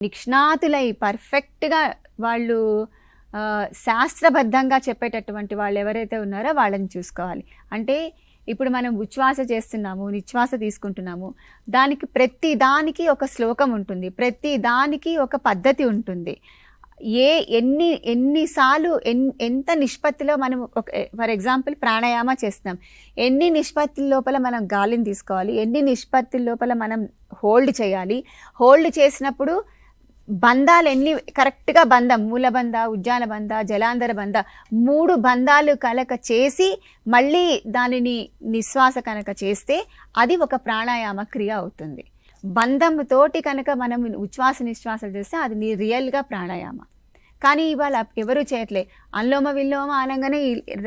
నిష్ణాతులై పర్ఫెక్ట్గా వాళ్ళు శాస్త్రబద్ధంగా చెప్పేటటువంటి వాళ్ళు ఎవరైతే ఉన్నారో వాళ్ళని చూసుకోవాలి. అంటే ఇప్పుడు మనం ఉచ్ఛ్వాస చేస్తున్నాము, నిశ్వాస తీసుకుంటున్నాము, దానికి ప్రతి దానికి ఒక శ్లోకం ఉంటుంది, ప్రతి దానికి ఒక పద్ధతి ఉంటుంది. ఎన్నిసార్లు ఎంత నిష్పత్తిలో మనం ఫర్ ఎగ్జాంపుల్ ప్రాణాయామ చేస్తున్నాం, ఎన్ని నిష్పత్తుల లోపల మనం గాలిని తీసుకోవాలి, ఎన్ని నిష్పత్తుల లోపల మనం హోల్డ్ చేయాలి, హోల్డ్ చేసినప్పుడు బంధాలు ఎన్ని కరెక్ట్గా బంధం, మూలబంధ, ఉజ్జాన బంధ, జలాంధర బంధ, 3 బంధాలు కనుక చేసి మళ్ళీ దానిని నిశ్వాస కనుక చేస్తే అది ఒక ప్రాణాయామ క్రియ అవుతుంది. బంధంతోటి కనుక మనం ఉచ్ఛ్వాస నిశ్వాసాలు చేస్తే అది రియల్గా ప్రాణాయామ. కానీ ఇవాళ ఎవరు చేయట్లే. అనులోమ విలోమ అనగానే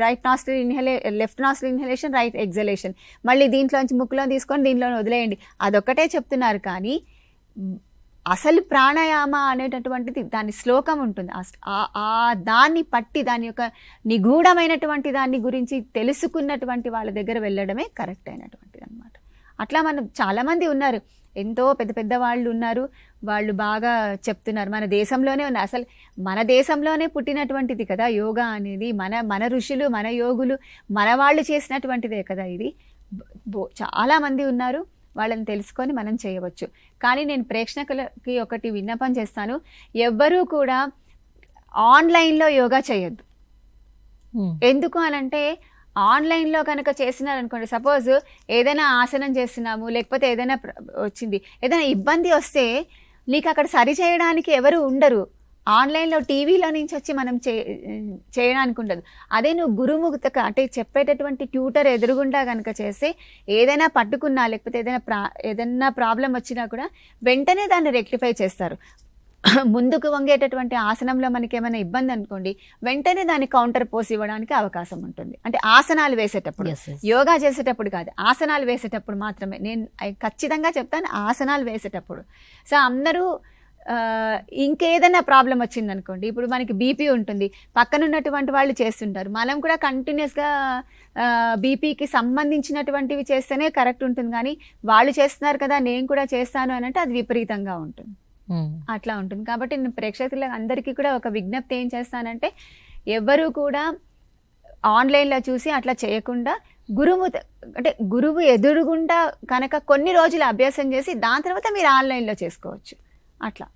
right nostril left nostril inhalation, right exhalation, మళ్ళీ దీంట్లోంచి ముక్కులో తీసుకొని దీంట్లో వదిలేయండి, అదొక్కటే చెప్తున్నారు. కానీ అసలు ప్రాణాయామ అనేటటువంటిది దాని శ్లోకం ఉంటుంది. దాన్ని పట్టి దాని యొక్క నిగూఢమైనటువంటి దాన్ని గురించి తెలుసుకున్నటువంటి వాళ్ళ దగ్గర వెళ్ళడమే కరెక్ట్ అయినటువంటిది అనమాట. అట్లా మనం చాలామంది ఉన్నారు, ఎంతో పెద్ద పెద్ద వాళ్ళు ఉన్నారు, వాళ్ళు బాగా చెప్తున్నారు. మన దేశంలోనే ఉన్నారు, అసలు మన దేశంలోనే పుట్టినటువంటిది కదా యోగా అనేది. మన ఋషులు, మన యోగులు, మన వాళ్ళు చేసినటువంటిదే కదా ఇది. చాలామంది ఉన్నారు, వాళ్ళని తెలుసుకొని మనం చేయవచ్చు. కానీ నేను ప్రేక్షకులకి ఒకటి విన్నపం చేస్తాను, ఎవ్వరూ కూడా ఆన్లైన్లో యోగా చేయొద్దు. ఎందుకు అనంటే ఆన్లైన్లో కనుక చేసినారనుకోండి, సపోజ్ ఏదైనా ఆసనం చేస్తున్నాము, లేకపోతే ఏదైనా వచ్చింది, ఏదైనా ఇబ్బంది వస్తే నీకు అక్కడ సరి చేయడానికి ఎవరు ఉండరు. ఆన్లైన్లో టీవీలో నుంచి వచ్చి మనం చేయడానికి ఉండదు. అదే నువ్వు గురుముఖత అంటే చెప్పేటటువంటి ట్యూటర్ ఎదురుగుండా కనుక చేస్తే ఏదైనా పట్టుకున్నా, లేకపోతే ఏదైనా ప్రాబ్లం వచ్చినా కూడా వెంటనే దాన్ని రెక్టిఫై చేస్తారు. ముందుకు వంగేటటువంటి ఆసనంలో మనకి ఏమైనా ఇబ్బంది అనుకోండి, వెంటనే దాన్ని కౌంటర్ పోస్ ఇవ్వడానికి అవకాశం ఉంటుంది. అంటే ఆసనాలు వేసేటప్పుడు, యోగా చేసేటప్పుడు కాదు, ఆసనాలు వేసేటప్పుడు మాత్రమే. నేను ఖచ్చితంగా చెప్తాను, ఆసనాలు వేసేటప్పుడు. సో అందరూ ఇంకేదైనా ప్రాబ్లం వచ్చిందనుకోండి, ఇప్పుడు మనకి బీపీ ఉంటుంది, పక్కన ఉన్నటువంటి వాళ్ళు చేస్తుంటారు, మనం కూడా కంటిన్యూస్గా బీపీకి సంబంధించినటువంటివి చేస్తేనే కరెక్ట్ ఉంటుంది. కానీ వాళ్ళు చేస్తున్నారు కదా నేను కూడా చేస్తాను అని అంటే అది విపరీతంగా ఉంటుంది. అట్లా ఉంటుంది. కాబట్టి నేను ప్రేక్షకులకు అందరికీ కూడా ఒక విజ్ఞప్తి ఏం చేస్తానంటే, ఎవరు కూడా ఆన్లైన్లో చూసి అట్లా చేయకుండా గురువు ఎదురుగుండా కనుక కొన్ని రోజులు అభ్యాసం చేసి దాని తర్వాత మీరు ఆన్లైన్లో చేసుకోవచ్చు. అట్లా